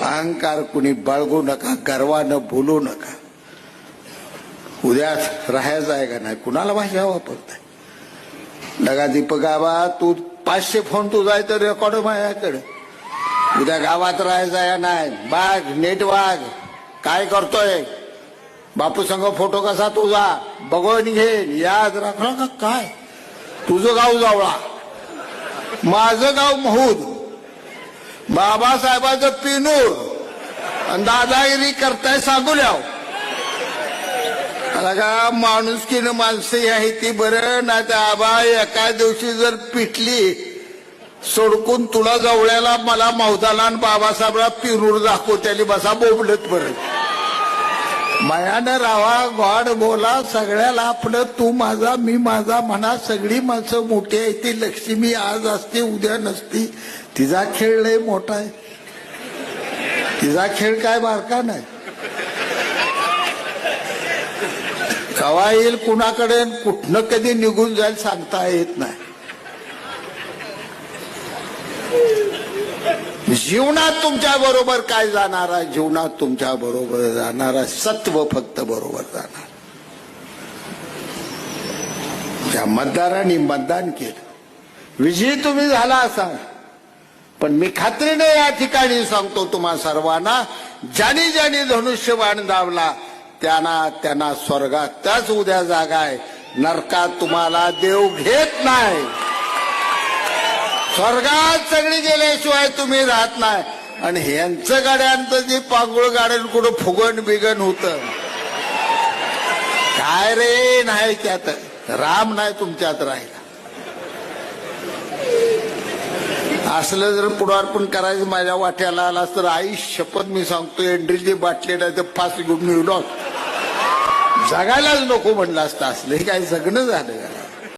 अहंकार कुणी बाळगू नका, गर्वानं बोलू नका. उद्या राहायचं आहे का नाही, कुणाला भाषा वापरताय. लगा दीपक बाबा, तू 500 फोन तुझा आहे तर रेकॉर्ड माझ्याकडे. उद्या गावात राहायचं आहे नाही, बाग नेट वाघ काय करतोय, बापू संग फोटो कसा तुझा बघून घेईन. याद राखला का काय, तुझं गाव जावळा, माझं गाव महूद, बाबासाहेबाचं पिनूर, आणि दादागिरी करताय सांगुल्याव. का माणुसकीनं माणसं आहे ती बरं ना. त्या आबा एका दिवशी जर पिटली सोडकून तुला जवळ्याला मला मौदाला आणि बाबासाहेबला पिरूर दाखव, त्याने बसा बोबलत बरं. मायानं राहा, गॉड बोला, सगळ्याला आपलं तू माझा मी माझा म्हणा. सगळी माणसं मोठी आहे, ती लक्ष्मी आज असते उद्या नसती. तिचा खेळ लय मोठा आहे, तिचा खेळ काय बारका नाही. कवा येईल कुणाकडे कुठनं कधी निघून जाईल सांगता येत नाही. जीवनात तुमच्या बरोबर काय जाणारा, जीवनात तुमच्या बरोबर जाणारा सत्व फक्त बरोबर जाणार. त्या मतदारांनी मतदान केलं, विजयी तुम्ही झाला असाल. पण मी खात्रीने या ठिकाणी सांगतो तुम्हा सर्वांना, ज्यांनी ज्यांनी धनुष्यबाण दावला त्यांना स्वर्गात त्याच उद्या जागा आहे. नरकात तुम्हाला देव घेत नाही. स्वर्गात सगळी गेल्याशिवाय तुम्ही राहत नाही. आणि ह्यांचं गाड्यांचं जे पांगुळ गाड्यान कुठं फुगण बिगण होत काय रे, नाही त्यात राम नाही तुमच्यात राहिला. असलं जर पुढारपण करायचं माझ्या वाट्याला आलास तर आई शपथ मी सांगतो, एंड्रीची बाटली नाही तर फास घेऊन मिळलो जगायलाच नको म्हणलं असतं. असलं हे काय जगणं झालं.